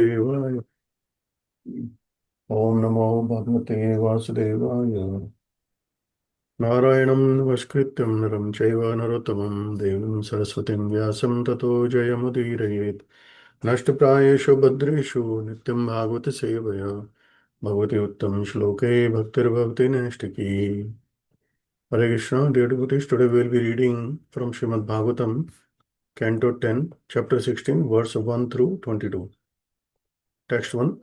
देवाय ओम नमो भगवते वासुदेवाय नारायणं नमस्कृत्यं नरं चैव नरोत्तमं देवीं सरस्वतीं व्यासं ततो जयमुदीरयेत् नष्टप्रायेषु भद्रेषु नित्यं भागवत सेवया भगवति उत्तम श्लोके भक्तिर्भवति नैष्टिकी. Hare Krishna, dear devotees, today we will be reading from Srimad Bhagavatam, Canto 10, Chapter 16, verse 1 through 22. Text 1.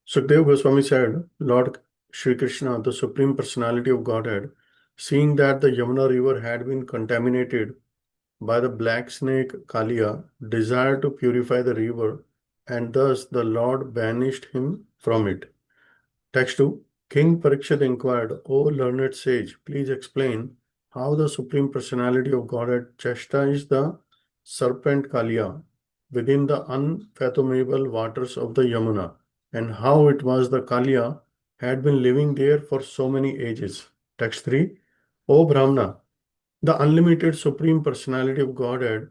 Sukadeva Goswami said, Lord Shri Krishna, the Supreme Personality of Godhead, seeing that the Yamuna river had been contaminated by the black snake Kaliya, desired to purify the river, and thus the Lord banished him from it. Text 2. King Parikshit inquired, O learned sage, please explain how the Supreme Personality of Godhead chastised the serpent Kaliya within the unfathomable waters of the Yamuna, and how it was the Kaliya had been living there for so many ages. Text 3. O Brahmana, the unlimited Supreme Personality of Godhead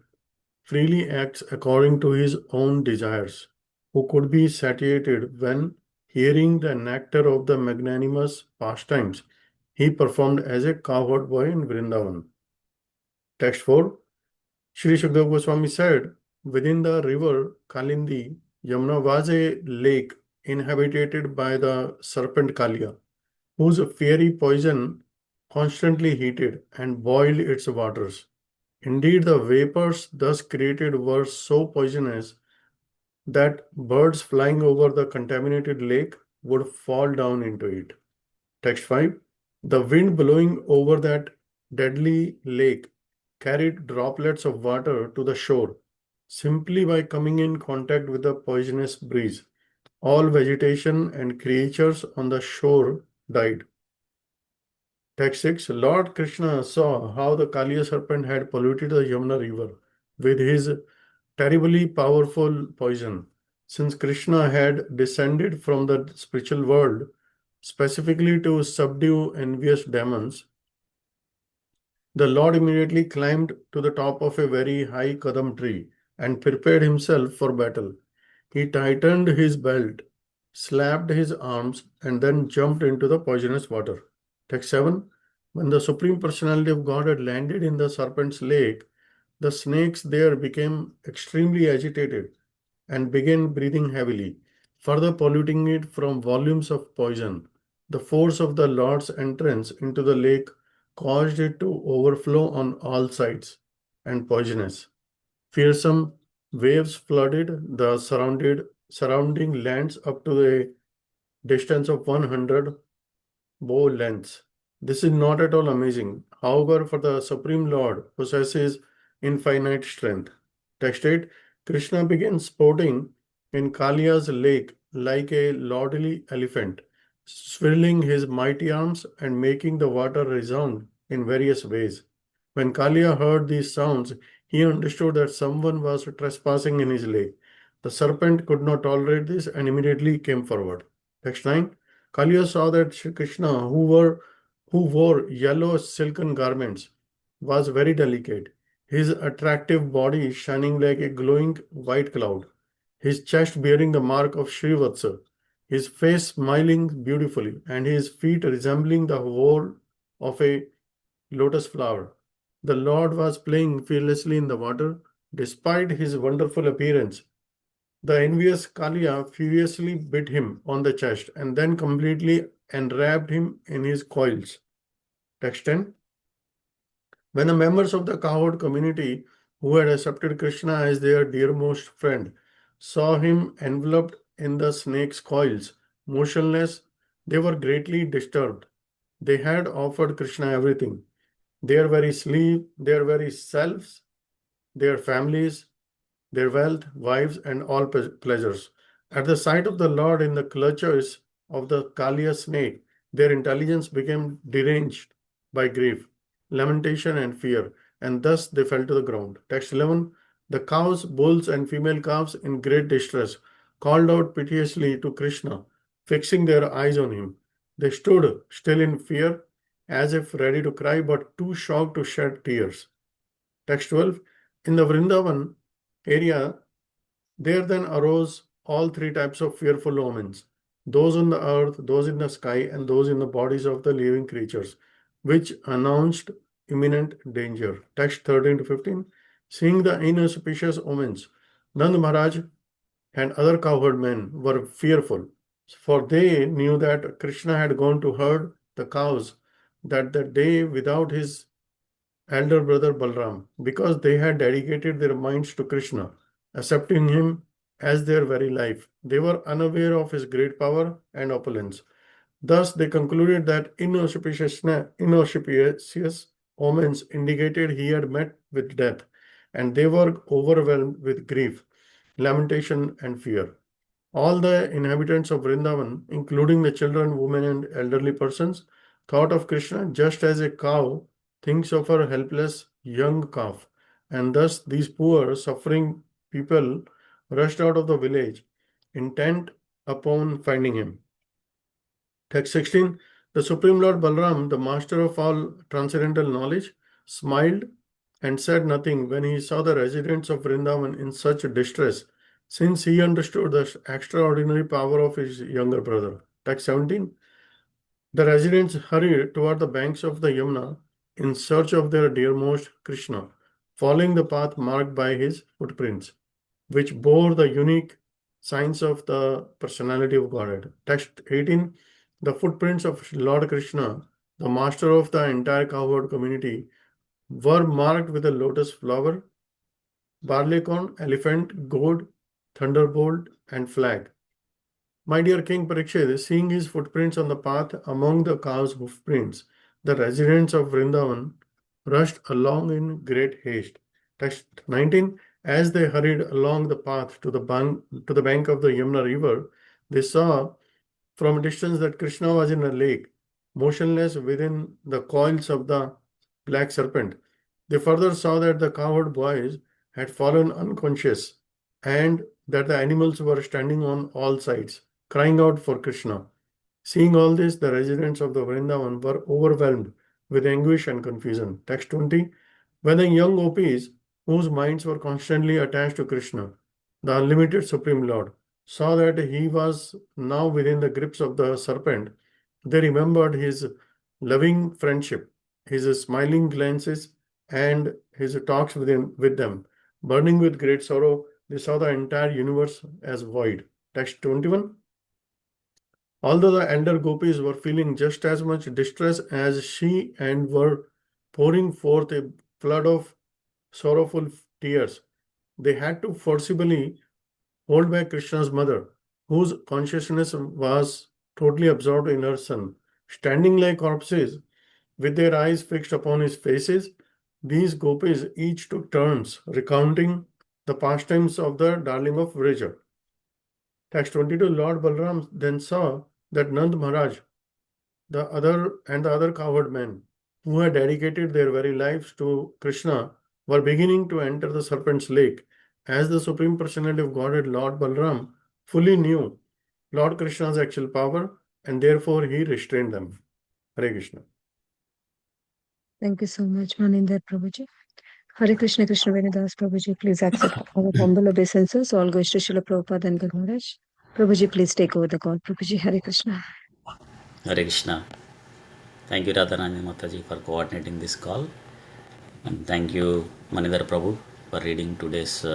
freely acts according to his own desires, who could be satiated when hearing the nectar of the magnanimous pastimes he performed as a cowherd boy in Vrindavan. Text 4. Sri Sukadeva Goswami said, within the river Kalindi, Yamuna was a lake inhabited by the serpent Kaliya, whose fiery poison constantly heated and boiled its waters. Indeed, the vapors thus created were so poisonous that birds flying over the contaminated lake would fall down into it. Text 5. The wind blowing over that deadly lake carried droplets of water to the shore simply by coming in contact with the poisonous breeze. All vegetation and creatures on the shore died. Text 6. Lord Krishna saw how the Kaliya serpent had polluted the Yamuna river with his terribly powerful poison. Since Krishna had descended from the spiritual world specifically to subdue envious demons, the Lord immediately climbed to the top of a very high kadam tree and prepared himself for battle. He tightened his belt, slapped his arms, and then jumped into the poisonous water. Text 7. When the Supreme Personality of God had landed in the serpent's lake, the snakes there became extremely agitated and began breathing heavily, further polluting it from volumes of poison. The force of the Lord's entrance into the lake caused it to overflow on all sides and poisonous. Fearsome waves flooded the surrounding lands up to a distance of 100 bow lengths. This is not at all amazing. However, for the Supreme Lord possesses infinite strength. Text 8. Krishna began sporting in Kaliya's lake like a lordly elephant, swirling his mighty arms and making the water resound in various ways. When Kaliya heard these sounds, he understood that someone was trespassing in his lake. The serpent could not tolerate this and immediately came forward. Text 9. Kaliya saw that Shri Krishna, who wore yellow silken garments, was very delicate, his attractive body shining like a glowing white cloud, his chest bearing the mark of Srivatsa, his face smiling beautifully, and his feet resembling the whole of a lotus flower. The Lord was playing fearlessly in the water despite his wonderful appearance. The envious Kaliya furiously bit him on the chest and then completely enwrapped him in his coils. Text 10. When the members of the cowherd community who had accepted Krishna as their dearmost friend saw him enveloped in the snake's coils, motionless, they were greatly disturbed. They had offered Krishna everything, their very sleep, their very selves, their families, their wealth, wives, and all pleasures. At the sight of the Lord in the clutches of the Kaliya snake, their intelligence became deranged by grief, lamentation, and fear, and thus they fell to the ground. Text 11. The cows, bulls, and female calves in great distress called out piteously to Krishna, fixing their eyes on him. They stood still in fear, as if ready to cry, but too shocked to shed tears. Text 12. In the Vrindavan area, There then arose all three types of fearful omens, those on the earth, those in the sky, and those in the bodies of the living creatures, which announced imminent danger. Text 13 to 15. Seeing the inauspicious omens, Nand Maharaj and other cowherd men were fearful, for they knew that Krishna had gone to herd the cows that the day without his elder brother Balram, because they had dedicated their minds to Krishna, accepting him as their very life. They were unaware of his great power and opulence. Thus, they concluded that inauspicious omens indicated he had met with death, and they were overwhelmed with grief, lamentation, and fear. All the inhabitants of Vrindavan, including the children, women, and elderly persons, thought of Krishna just as a cow thinks of her helpless young calf. And thus, these poor, suffering people rushed out of the village, intent upon finding him. Text 16. The Supreme Lord Balram, the master of all transcendental knowledge, smiled and said nothing when he saw the residents of Vrindavan in such distress, since he understood the extraordinary power of his younger brother. Text 17. The residents hurried toward the banks of the Yamuna in search of their dearmost Krishna, following the path marked by his footprints, which bore the unique signs of the personality of Godhead. Text 18. The footprints of Lord Krishna, the master of the entire cowherd community, were marked with a lotus flower, barleycorn, elephant, gourd, thunderbolt, and flag. My dear King Parikshit, seeing his footprints on the path among the cow's hoofprints, the residents of Vrindavan rushed along in great haste. Text 19. As they hurried along the path to the bank of the Yamuna river, they saw from a distance that Krishna was in a lake, motionless within the coils of the black serpent. They further saw that the cowherd boys had fallen unconscious and that the animals were standing on all sides, crying out for Krishna. Seeing all this, the residents of the Vrindavan were overwhelmed with anguish and confusion. Text 20. When the young gopis, whose minds were constantly attached to Krishna, the unlimited Supreme Lord, saw that he was now within the grips of the serpent, they remembered his loving friendship, his smiling glances, and his talks with them. Burning with great sorrow, they saw the entire universe as void. Text 21. Although the elder gopis were feeling just as much distress as she and were pouring forth a flood of sorrowful tears, they had to forcibly hold back Krishna's mother, whose consciousness was totally absorbed in her son. Standing like corpses, with their eyes fixed upon his faces, these gopis each took turns recounting the pastimes of the darling of Vraja. Text 22. Lord Balram then saw that Nand Maharaj, the other cowherd men, who had dedicated their very lives to Krishna, were beginning to enter the serpent's lake. As the Supreme Personality of Godhead, Lord Balram, fully knew Lord Krishna's actual power, and therefore he restrained them. Hare Krishna. Thank you so much, Maninder Prabhuji. Hare Krishna Krishna Venudas Prabhuji, please accept our humble obeisances. All goes to Srila Prabhupada and Guru Maharaj. Prabhuji, please take over the call. Prabhuji, Hare Krishna. Hare Krishna. Thank you, Radharani Mataji, for coordinating this call. And thank you, Manidhar Prabhu, for reading today's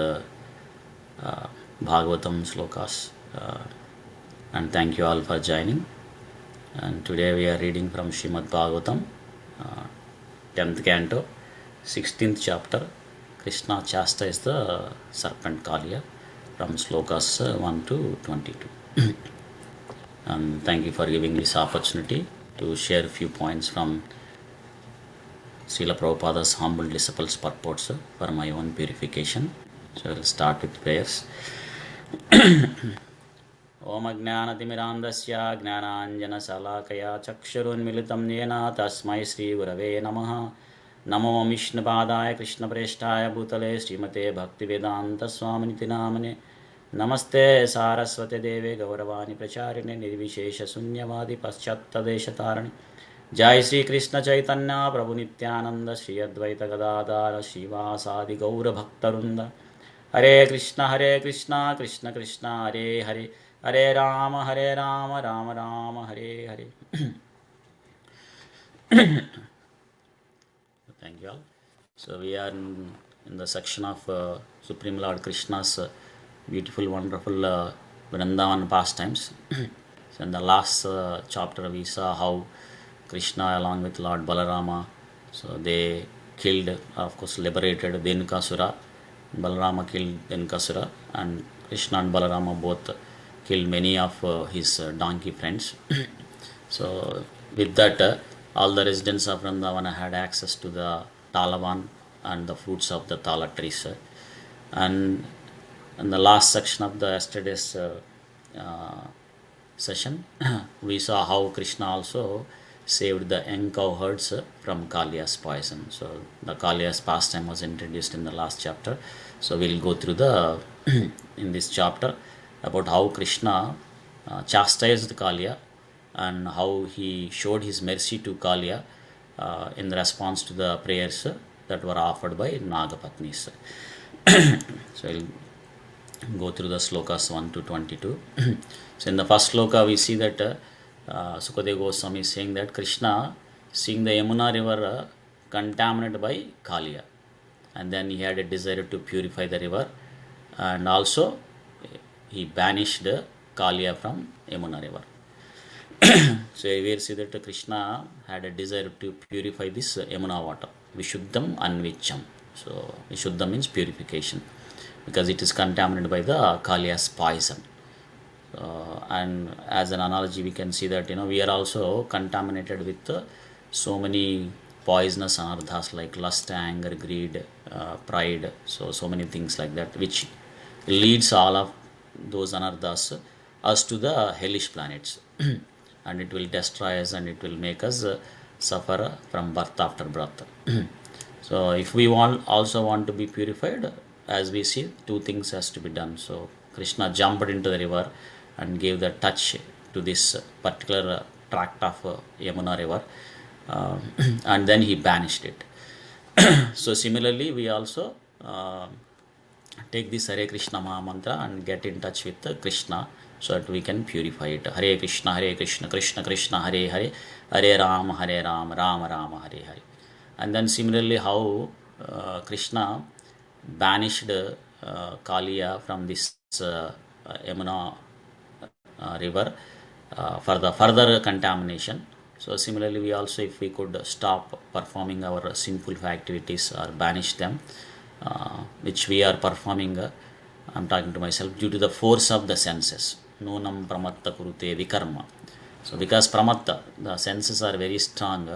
Bhagavatam slokas. And thank you all for joining. And today we are reading from Srimad Bhagavatam, 10th Canto, 16th chapter. Krishna chastises the serpent Kaliya, from slokas 1 to 22. And thank you for giving this opportunity to share a few points from Srila Prabhupada's humble disciples' purports for my own purification. So I will start with prayers. Om Ajnanatimirandasya Gnananjanasalakaya Chakshurunmilitam Yena Tasmai Sri Gurave Namaha. Namo Vishnupadaya Krishna Preshtaya Bhutale Srimate Bhaktivedanta Swaminiti Namane. Namaste Saraswate Deve Gauravani Pracharine Nirvishesha Sunyavadi Paschatadeshatarani. Jai Sri Krishna Chaitanya Prabhu Nityananda Shri Advaita Gadadara Shivasadi Gaura Bhaktarunda. Hare Krishna, Krishna Krishna, Hare Hare, Hare Rama, Rama Rama, Hare Hare. Thank you all. So we are in the section of Supreme Lord Krishna's beautiful, wonderful Vrindavan pastimes. So in the last chapter, we saw how Krishna, along with Lord Balarama, so they killed, of course, liberated Denkasura. Balarama killed Denkasura, and Krishna and Balarama both killed many of his donkey friends. So with that, all the residents of Vrindavana had access to the Talavan and the fruits of the Tala trees. And in the last section of the yesterday's uh, session, we saw how Krishna also saved the young cow herds from Kalia's poison. So the Kalia's pastime was introduced in the last chapter. So we'll go through the in this chapter about how Krishna chastised Kalia and how he showed his mercy to Kalia in response to the prayers that were offered by Nagapatnis. So I'll go through the slokas 1 to 22. So in the first sloka, we see that Sukadeva Goswami is saying that Krishna, seeing the Yamuna river contaminated by Kalia, and then he had a desire to purify the river, and also he banished Kalia from Yamuna river. So we see that Krishna had a desire to purify this Yamuna water, Vishuddham Anvicham. So Vishuddham means purification, because it is contaminated by the Kalia's poison. And as an analogy, we can see that we are also contaminated with so many poisonous anarthas like lust, anger, greed, pride. So many things like that, which leads all of those anarthas us to the hellish planets, and it will destroy us and it will make us suffer from birth after birth. So if we also want to be purified, as we see, two things has to be done. So Krishna jumped into the river and gave the touch to this particular tract of Yamuna river, and then he banished it. So similarly, we also take this Hare Krishna Maha Mantra and get in touch with Krishna, so that we can purify it. Hare Krishna, Krishna Krishna, Hare Hare, Hare Rama, Rama Rama, Hare Hare. And then similarly, how Krishna banished Kaliya from this Yamuna river for the further contamination. So similarly, we also, if we could stop performing our sinful activities or banish them, which we are performing, I'm talking to myself, due to the force of the senses. Nunam pramatta kurute vikarma. So because pramatta, the senses are very strong,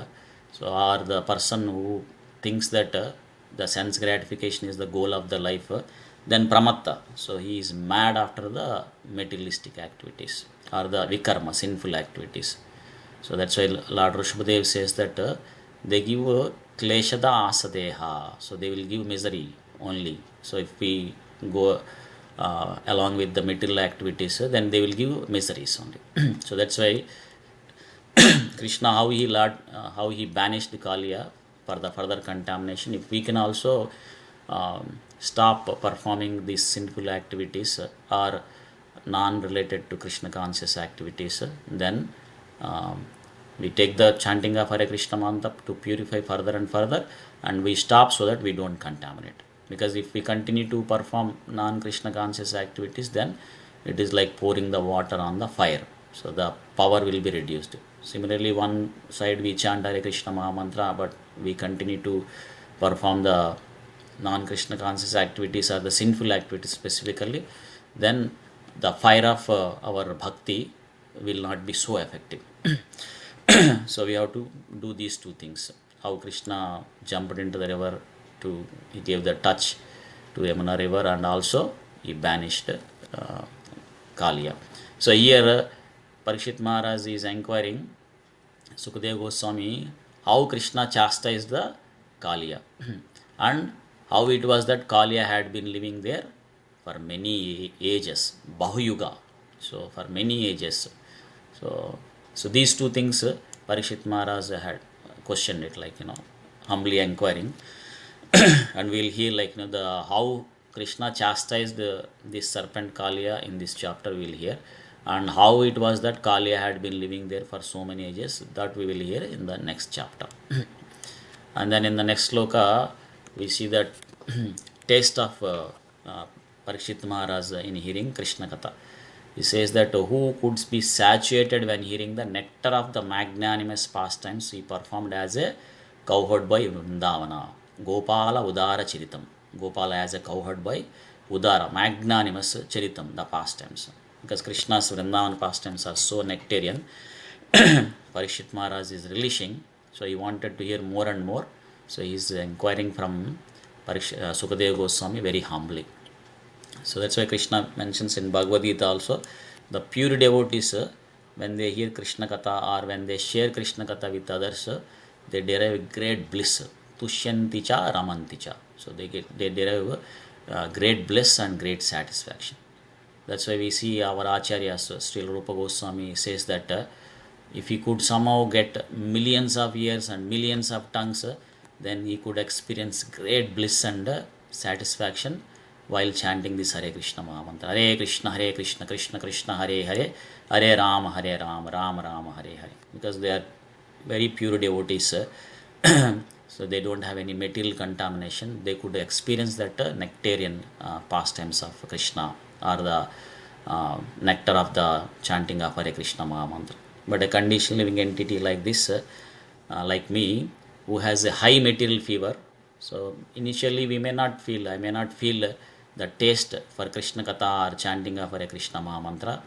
so or the person who thinks that the sense gratification is the goal of the life, then pramatta, so he is mad after the materialistic activities or the vikarma, sinful activities. So that's why Lord Rishabhadev says that they give kleshada asadeha, so they will give misery only. So if we go along with the material activities, then they will give miseries only. So that's why Krishna, how he banished the Kaliya for the further contamination. If we can also stop performing these sinful activities or non-related to Krishna conscious activities, then we take the chanting of Hare Krishna mantra to purify further and further, and we stop so that we don't contaminate. Because if we continue to perform non-Krishna conscious activities, then it is like pouring the water on the fire. So the power will be reduced. Similarly, one side we chant Hare Krishna Maha Mantra, but we continue to perform the non-Krishna conscious activities or the sinful activities specifically, then the fire of our bhakti will not be so effective. So we have to do these two things. How Krishna jumped into the river, he gave the touch to Yamuna river, and also he banished Kaliya. So here Parikshit Maharaj is inquiring Sukadeva Goswami how Krishna chastised the Kaliya and how it was that Kaliya had been living there for many ages, Bahuyuga. So for many ages. So these two things Parikshit Maharaj had questioned it, like humbly inquiring. And we'll hear the how Krishna chastised this serpent Kaliya in this chapter we will hear, and how it was that Kaliya had been living there for so many ages, that we will hear in the next chapter. And then in the next sloka, we see that taste of Parikshit Maharaj in hearing Krishna Katha. He says that who could be satiated when hearing the nectar of the magnanimous pastimes he performed as a cowherd by Vrindavana. Gopala Udara Charitam. Gopala as a cowherd by Udara, magnanimous Charitam, the pastimes. Because Krishna's Vrindavan pastimes are so nectarian, Parikshit Maharaj is relishing, so he wanted to hear more and more. So he is inquiring from Sukadeva Goswami very humbly. So that's why Krishna mentions in Bhagavad Gita also, the pure devotees, when they hear Krishna Katha or when they share Krishna Katha with others, they derive great bliss. Tushyanti cha ramanti cha. So they derive great bliss and great satisfaction. That's why we see our Acharyas, Sri Rupa Goswami says that if he could somehow get millions of years and millions of tongues, then he could experience great bliss and satisfaction while chanting this Hare Krishna Mahamantra. Hare Krishna, Krishna Krishna, Hare Hare, Hare Rama, Rama Rama, Hare Hare. Because they are very pure devotees, so they don't have any material contamination. They could experience that nectarian pastimes of Krishna, or the nectar of the chanting of Hare Krishna Mahamantra. But a conditioned living entity like this, like me, who has a high material fever, so initially I may not feel the taste for Krishna Katha or chanting of Hare Krishna Mahamantra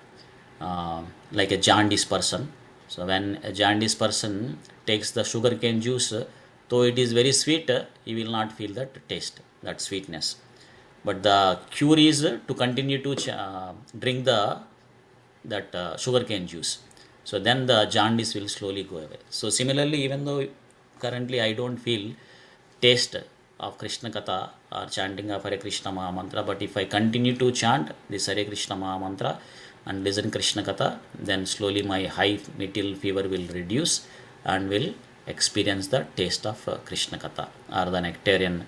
like a jaundice person. So when a jaundice person takes the sugarcane juice, though it is very sweet, he will not feel that taste, that sweetness. But the cure is to continue to drink that sugarcane juice. So then the jaundice will slowly go away. So similarly, even though currently I don't feel taste of Krishna Katha or chanting of Hare Krishna Mahamantra, but if I continue to chant this Hare Krishna Mahamantra and listen Krishna Katha, then slowly my high material fever will reduce and will experience the taste of Krishna Katha, or the nectarian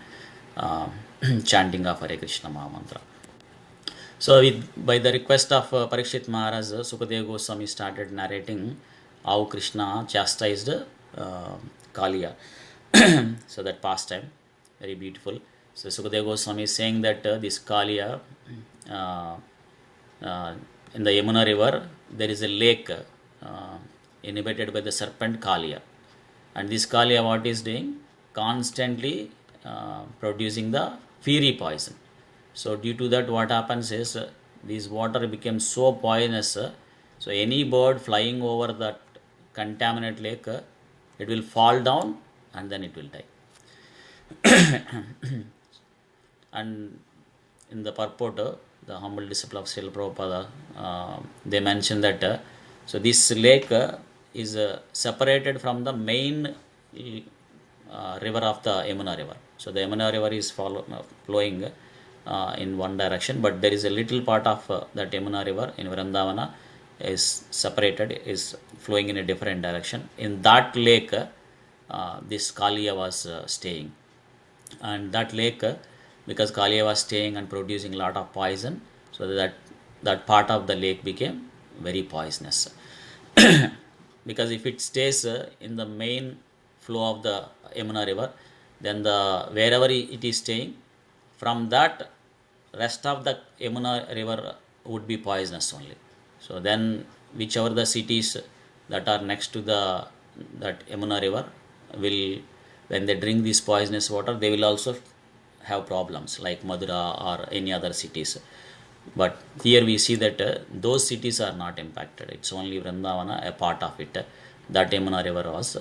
chanting of Hare Krishna Mahamantra. So by the request of Parikshit Maharaj, Sukadeva Goswami started narrating how Krishna chastised Kaliya. So that pastime, very beautiful. So Sukadeva Goswami is saying that this Kaliya, in the Yamuna river, there is a lake inhabited by the serpent Kaliya. And this Kaliya, what is doing? Constantly producing the fiery poison. So due to that, what happens is this water becomes so poisonous, so any bird flying over that contaminated lake, it will fall down and then it will die. And in the purport, the humble disciple of Srila Prabhupada, they mention that so this lake is separated from the main river of the Yamuna river. So the Yamuna river is flowing in one direction, but there is a little part of that Yamuna river in Vrindavana is separated, is flowing in a different direction. In that lake, this Kaliya was staying. And that lake, because Kaliya was staying and producing a lot of poison, so that part of the lake became very poisonous. Because if it stays in the main flow of the Yamuna river, then wherever it is staying, from that rest of the Yamuna river would be poisonous only. So then whichever the cities that are next to that Yamuna river will, when they drink this poisonous water, they will also have problems like Madura or any other cities. But here we see that those cities are not impacted. It's only Vrindavana, a part of it, that Yamuna river was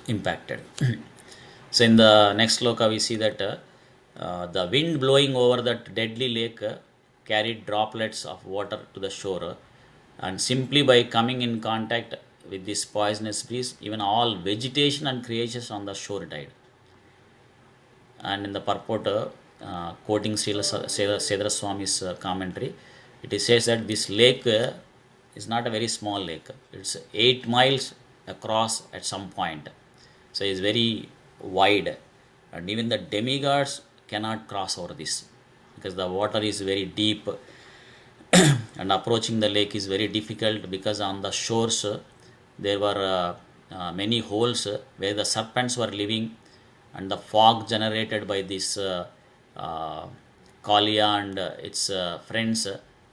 impacted. So in the next sloka we see that the wind blowing over that deadly lake carried droplets of water to the shore, and simply by coming in contact with this poisonous breeze, even all vegetation and creatures on the shore died. And in the purport, quoting Sedra Swami's commentary, it says that this lake is not a very small lake. It's 8 miles across at some point. So it's very wide. And even the demigods cannot cross over this because the water is very deep and approaching the lake is very difficult because on the shores there were many holes where the serpents were living, and the fog generated by this uh, Kalia and its friends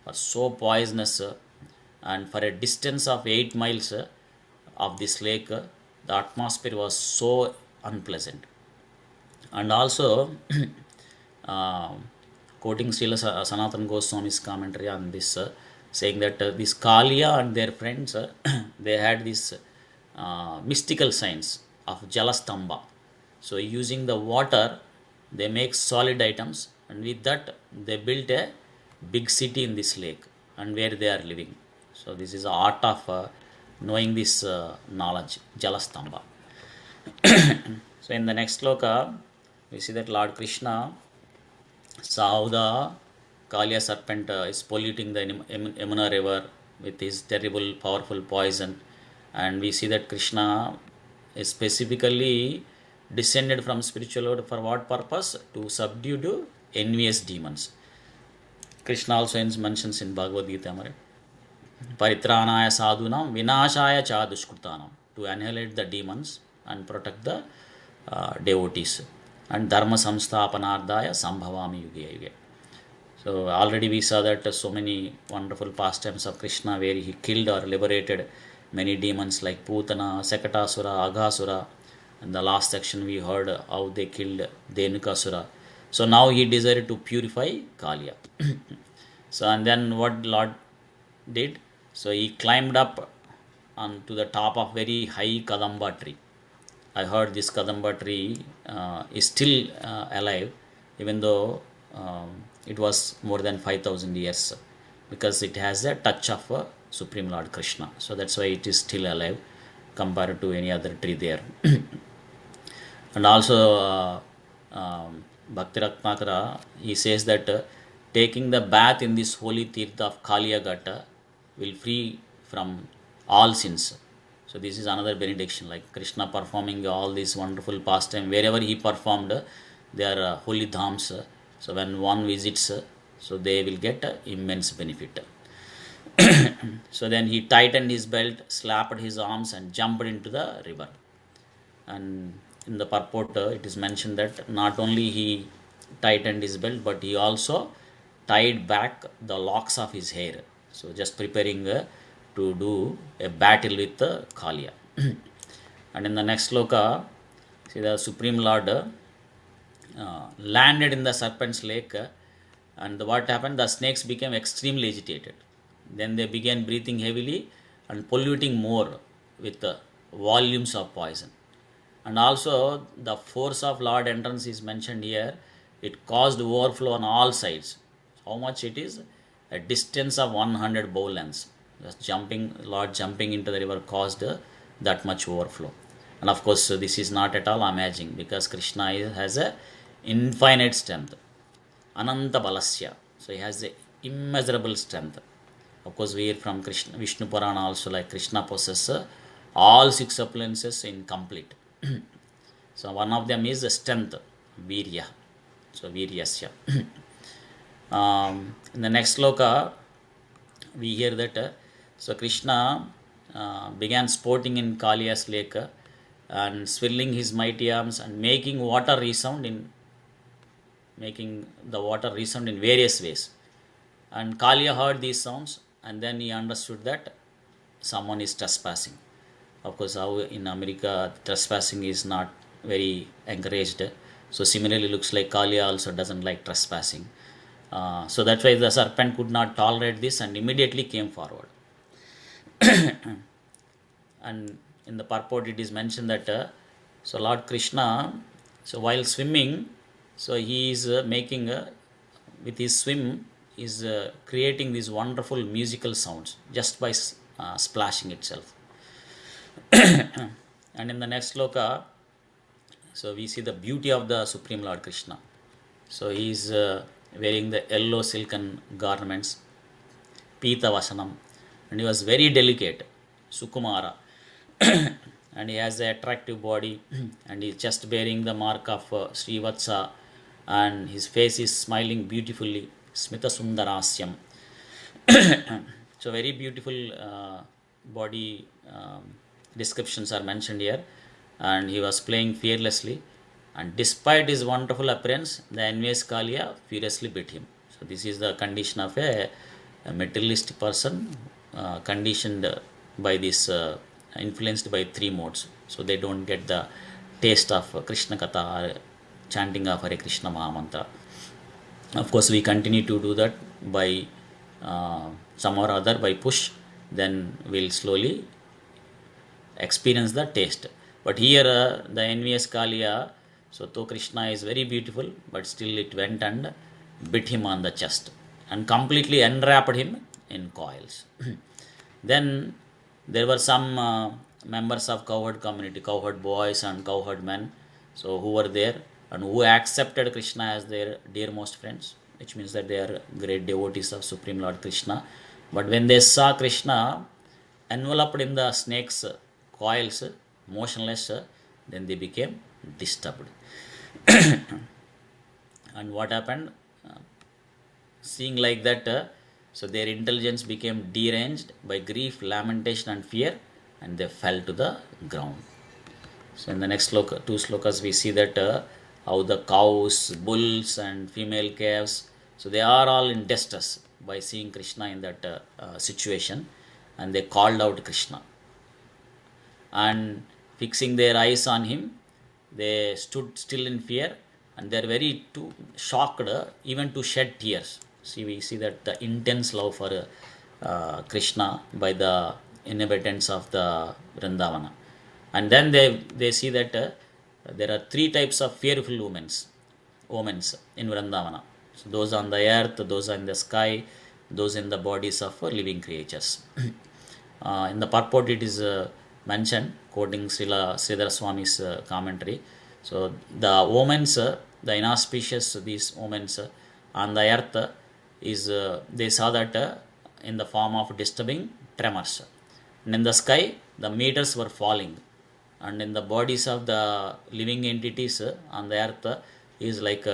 were so poisonous, and for a distance of 8 miles of this lake, the atmosphere was so unpleasant. And also, uh, quoting Srila Sanatan Goswami's commentary on this, saying that this Kalia and their friends, they had this mystical science of Jalastamba. So, using the water, they make solid items, and with that, they built a big city in this lake and where they are living. So, this is the art of knowing this knowledge, Jalastamba. So, in the next sloka, we see that Lord Krishna saw how the Kaliya serpent is polluting the Yamuna river with his terrible, powerful poison. And we see that Krishna is specifically descended from spiritual world for what purpose? To subdue the envious demons. Krishna also mentions in Bhagavad Gita, Paritranaya sadhunam vinashaya cha dushkrutanam, to annihilate the demons and protect the devotees. And dharma samsthapanardaya sambhavami yuge yuge. So already we saw that so many wonderful pastimes of Krishna where he killed or liberated many demons like Putana, Sakatasura, Aghasura. In the last section we heard how they killed Dhenukasura. So now he desired to purify Kaliya. So and then what Lord did? So he climbed up to the top of very high Kadamba tree. I heard this Kadamba tree is still alive, even though it was more than 5,000 years, because it has a touch of Supreme Lord Krishna. So that's why it is still alive compared to any other tree there. And also Bhakti Ratnakara, he says that taking the bath in this holy tirtha of Kaliya Gata will free from all sins. So this is another benediction, like Krishna performing all these wonderful pastime. Wherever he performed, they are holy dhams. So when one visits, so they will get immense benefit. So then he tightened his belt, slapped his arms, and jumped into the river. And in the purport, it is mentioned that not only he tightened his belt, but he also tied back the locks of his hair. So just preparing to do a battle with Kaliya. And in the next sloka, see the Supreme Lord landed in the serpent's lake, and what happened? The snakes became extremely agitated. Then they began breathing heavily and polluting more with volumes of poison. And also the force of Lord entrance is mentioned here. It caused overflow on all sides. How much it is? A distance of 100 bow lengths. Just Lord jumping into the river caused that much overflow. And of course, this is not at all amazing, because Krishna has a infinite strength. Ananta Balasya. So he has a immeasurable strength. Of course, we hear from Vishnu Purana also, like Krishna possesses all 6 appearances in complete. So one of them is the strength, Virya. So Viryasya. In the next sloka, we hear that so Krishna began sporting in Kaliya's lake and swirling his mighty arms and making the water resound in various ways. And Kaliya heard these sounds, and then he understood that someone is trespassing. Of course, how in America trespassing is not very encouraged. So similarly, looks like Kaliya also doesn't like trespassing. So that's why the serpent could not tolerate this and immediately came forward. And in the purport it is mentioned that so Lord Krishna, so while swimming, so he is making with his swim is creating these wonderful musical sounds just by splashing itself. And in the next sloka, so we see the beauty of the Supreme Lord Krishna. So he is wearing the yellow silken garments, Pita Vasanam, and he was very delicate, Sukumara. And he has an attractive body, and he is just bearing the mark of Srivatsa, and his face is smiling beautifully, smita sundarasyam. So very beautiful body descriptions are mentioned here, and he was playing fearlessly, and despite his wonderful appearance, the envious Kalia furiously beat him. So this is the condition of a materialistic person, conditioned by this, influenced by three modes. So they don't get the taste of Krishna Katha or chanting of Hare Krishna Mahamantra. Of course, we continue to do that by some or other, by push, then we'll slowly experience the taste. But here, the envious Kalia, so though Krishna is very beautiful, but still it went and bit him on the chest and completely enwrapped him in coils. Then there were some members of cowherd community, cowherd boys and cowherd men, so who were there and who accepted Krishna as their dearmost friends, which means that they are great devotees of Supreme Lord Krishna. But when they saw Krishna enveloped in the snake's coils, motionless, then they became disturbed. And what happened? Seeing like that, so their intelligence became deranged by grief, lamentation, and fear, and they fell to the ground. So in the next sloka, two slokas, we see that how the cows, bulls, and female calves, so they are all in distress by seeing Krishna in that situation, and they called out Krishna. And fixing their eyes on him, they stood still in fear, and they are very too shocked, even to shed tears. See, we see that the intense love for Krishna by the inhabitants of the Vrindavana. And then they see that there are three types of fearful omens in Vrindavana. So those on the earth, those in the sky, those in the bodies of living creatures. In the purport, it is mentioned, quoting Sridhar Swami's commentary. So the omens, the inauspicious, these omens on the earth is, they saw that in the form of disturbing tremors. And in the sky, the meters were falling. And in the bodies of the living entities on the earth is like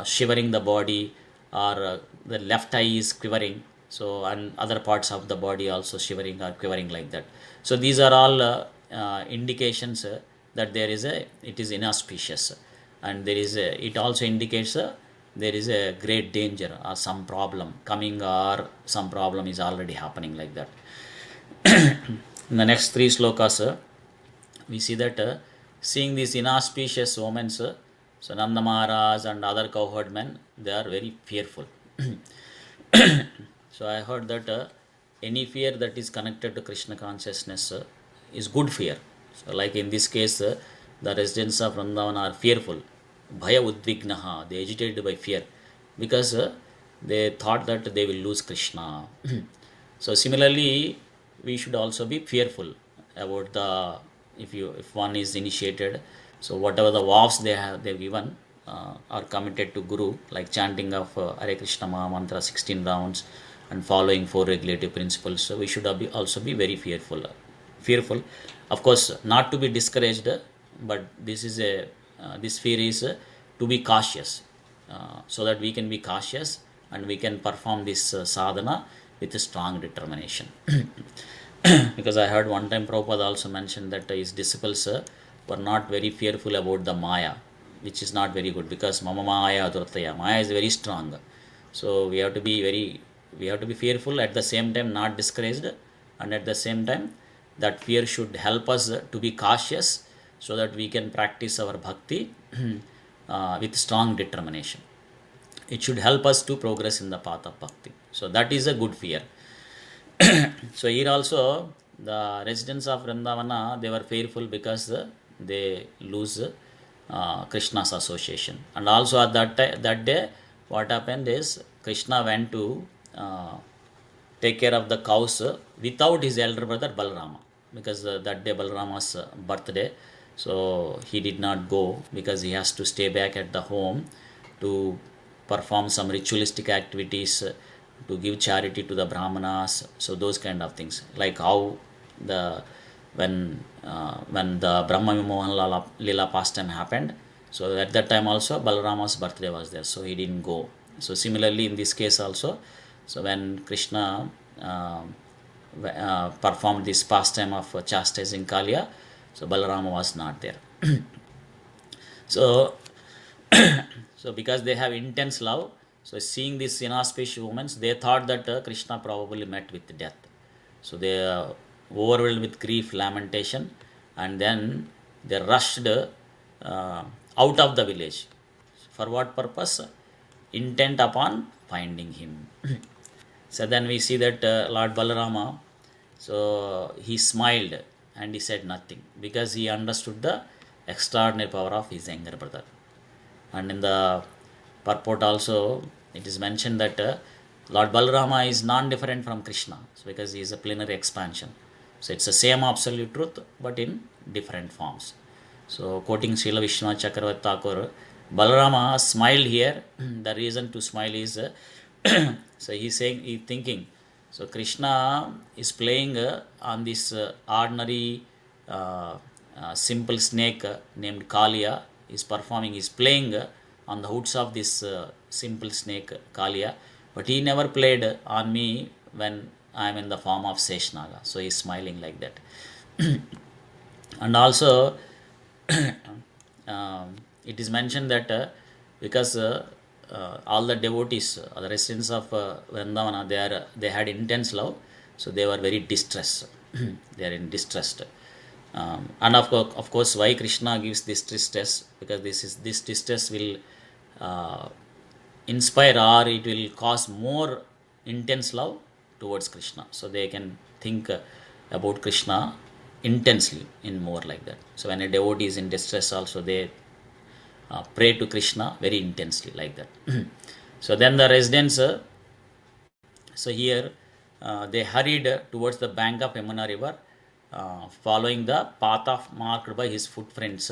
shivering the body, or the left eye is quivering. So, and other parts of the body also shivering or quivering like that. So these are all indications that there is it is inauspicious, and there is it also indicates there is a great danger or some problem coming, or some problem is already happening like that. In the next three slokas, we see that seeing these inauspicious omens, so Nanda Maharaj and other cowherd men, they are very fearful. So I heard that any fear that is connected to Krishna consciousness is good fear. So like in this case, the residents of Vrindavana are fearful. Bhaya udvignaha, they agitated by fear, because they thought that they will lose Krishna. So similarly, we should also be fearful about the, if one is initiated, so whatever the vows they've given are committed to Guru, like chanting of Hare Krishna Maha Mantra 16 rounds and following 4 regulative principles. So we should also be very fearful. Of course, not to be discouraged, but this is this fear is to be cautious, so that we can be cautious and we can perform this sadhana with a strong determination. Because I heard one time Prabhupada also mentioned that his disciples were not very fearful about the Maya, which is not very good, because Mama Maya Adurtaya, Maya is very strong. So we have to be fearful, at the same time not discouraged, and at the same time that fear should help us to be cautious, so that we can practice our bhakti with strong determination. It should help us to progress in the path of bhakti. So that is a good fear. So here also the residents of Vrindavana, they were fearful because they lose Krishna's association. And also at that day, what happened is Krishna went to take care of the cows without his elder brother Balarama, because that day Balarama's birthday. So he did not go, because he has to stay back at the home to perform some ritualistic activities, to give charity to the brahmanas. So those kind of things, like how when the Brahma Vimohan Lila pastime happened, So at that time also Balarama's birthday was there, so he didn't go. So similarly in this case also, so when Krishna performed this pastime of chastising Kaliya, so Balarama was not there. So so because they have intense love, so seeing these inauspicious moments, they thought that Krishna probably met with death. So they are overwhelmed with grief, lamentation, and then they rushed out of the village. For what purpose? Intent upon finding him. So then we see that Lord Balarama, so he smiled and he said nothing because he understood the extraordinary power of his younger brother. And in the purport also, it is mentioned that Lord Balarama is non-different from Krishna, so because he is a plenary expansion. So it's the same absolute truth, but in different forms. So quoting Srila Vishwanath Chakravarti Thakur, Balarama smiled here. The reason to smile is, so he's saying, he's thinking, so Krishna is playing on this ordinary simple snake named Kaliya, is performing, is playing on the hoods of this simple snake Kaliya, but he never played on me when I am in the form of Seshnaga. So he is smiling like that. And also it is mentioned that because all the devotees, the residents of Vrindavana, they had intense love, so they were very distressed. They are in distress. And of course, why Krishna gives this distress? Because this distress will inspire, or it will cause more intense love towards Krishna. So they can think about Krishna intensely in more like that. So when a devotee is in distress also, they pray to Krishna very intensely like that. So then the residents, so here they hurried towards the bank of Yamuna river, following the path of marked by his footprints,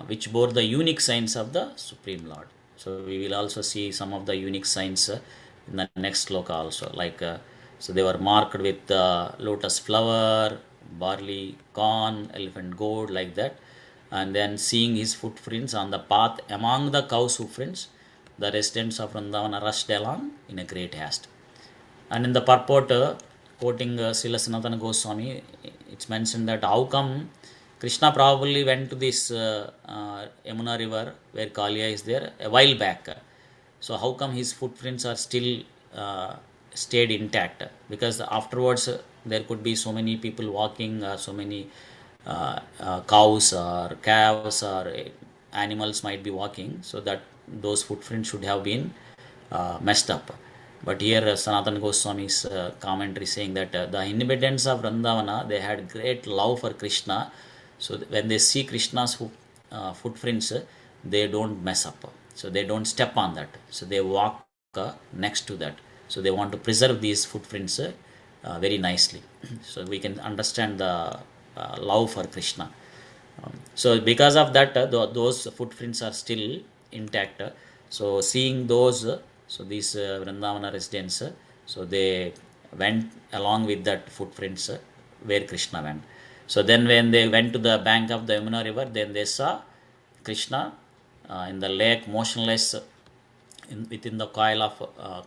which bore the unique signs of the Supreme Lord. So we will also see some of the unique signs in the next sloka also. Like so they were marked with lotus flower, barley, corn, elephant goat, like that. And then seeing his footprints on the path among the cow's hoofprints, the residents of Vrindavana rushed along in a great haste. And in the purport, quoting Srila Sanatana Goswami, it's mentioned that how come Krishna probably went to this Yamuna river where Kaliya is there a while back. So how come his footprints are still stayed intact? Because afterwards there could be so many people walking, so many cows or calves or animals might be walking, so that those footprints should have been messed up. But here Sanatana Goswami's commentary saying that the inhabitants of Vrindavana, they had great love for Krishna. So when they see Krishna's footprints, they don't mess up. So they don't step on that. So they walk next to that. So they want to preserve these footprints very nicely. So we can understand the love for Krishna. So because of that, those footprints are still intact. So seeing those, so these Vrindavana residents, so they went along with that footprints where Krishna went. So then when they went to the bank of the Yamuna river, then they saw Krishna in the lake, motionless within the coil of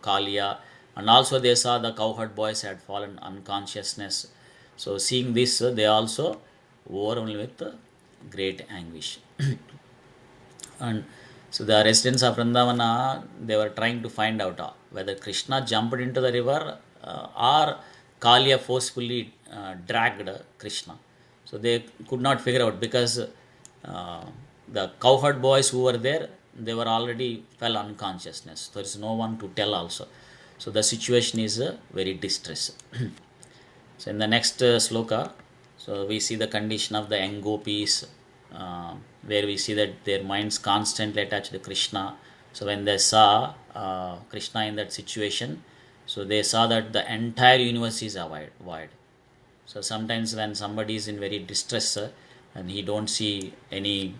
Kaliya. And also they saw the cowherd boys had fallen unconsciousness. So seeing this, they also overwhelmed with great anguish. And so the residents of Vrindavana, they were trying to find out whether Krishna jumped into the river or Kaliya forcefully dragged Krishna. So they could not figure out because the cowherd boys who were there, they were already fell unconsciousness. There is no one to tell also. So the situation is very distress. So in the next sloka, so we see the condition of the young gopis, where we see that their minds constantly attached to Krishna. So when they saw Krishna in that situation, so they saw that the entire universe is void. So sometimes when somebody is in very distress and he don't see any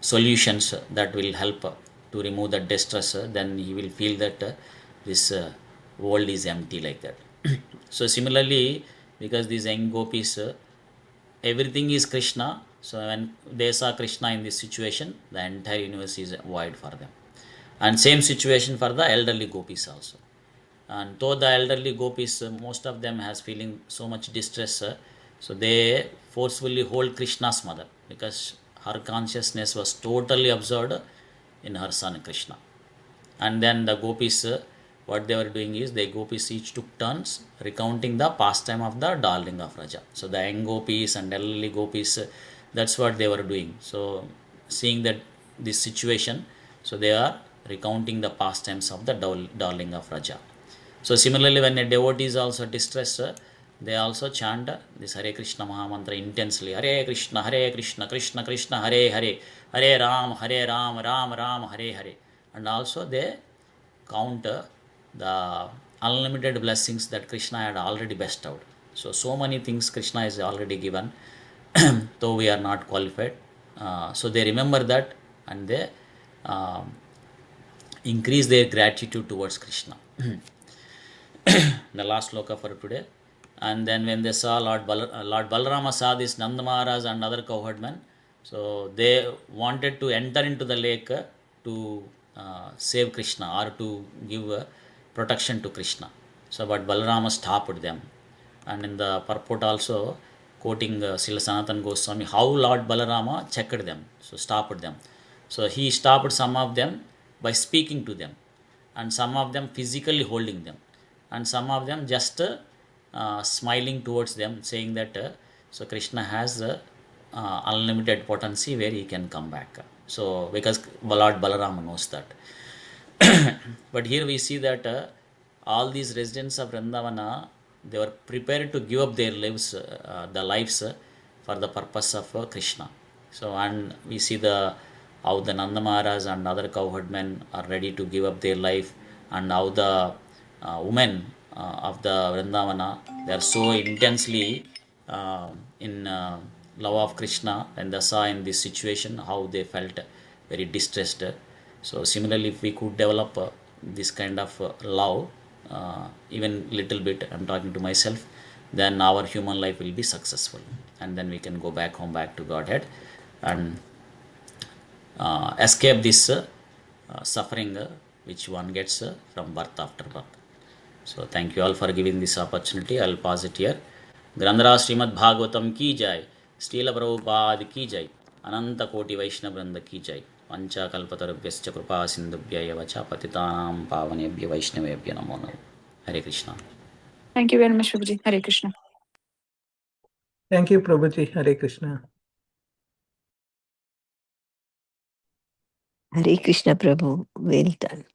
solutions that will help to remove the distress, then he will feel that this world is empty like that. So similarly, because these young gopis, everything is Krishna, So when they saw Krishna in this situation, the entire universe is void for them. And same situation for the elderly gopis also. And though the elderly gopis, most of them has feeling so much distress, so they forcefully hold Krishna's mother, because her consciousness was totally absorbed in her son Krishna. And then the gopis, what they were doing is, the gopis each took turns recounting the pastime of the darling of Raja. So the young gopis and elderly gopis, that's what they were doing. So seeing that this situation, so they are recounting the pastimes of the darling of Raja. So similarly, when a devotee is also distressed, they also chant this Hare Krishna Mahamantra intensely. Hare Krishna, Krishna Krishna, Hare Hare, Hare Ram, Ram Ram, Hare Hare. And also they count the unlimited blessings that Krishna had already bestowed. So many things Krishna has already given, though we are not qualified. So they remember that, and they increase their gratitude towards Krishna. The last sloka for today. And then when they saw Lord Balarama saw this Nanda Maharaj and other cowherdmen, so they wanted to enter into the lake to save Krishna, or to give protection to Krishna. So but Balarama stopped them. And in the purport also, quoting Srila Sanatana Goswami, how Lord Balarama checked them, so stopped them. So he stopped some of them by speaking to them, and some of them physically holding them, and some of them just smiling towards them, saying that so Krishna has unlimited potency where he can come back. So because Lord Balarama knows that. But here we see that all these residents of Vrindavana, they were prepared to give up their lives, for the purpose of Krishna. So, and we see how the Nanda Maharaj and other cowherdmen are ready to give up their life, and how the women of the Vrindavana, they are so intensely in love of Krishna, and they saw in this situation how they felt very distressed. So similarly, if we could develop this kind of love, even little bit, I'm talking to myself, then our human life will be successful, and then we can go back home, back to Godhead, and escape this suffering which one gets from birth after birth. So thank you all for giving this opportunity. I'll pause it here. ग्रंथराज Shrimad Bhagavatam की जय, श्रील प्रभुपाद की जय, अनंत कोटि वैष्णव वृंद की जय, पंचाकल्पतरुभ्यश्च कृपा सिंधुभ्य एव च पतितानां पावनेभ्यो वैष्णवेभ्यो नमो नमः. हरे Krishna. Thank you very much, Prabhuji. Hare Krishna. Thank you, Prabhuji. Hare Krishna. Hare Krishna, Prabhu. Well done.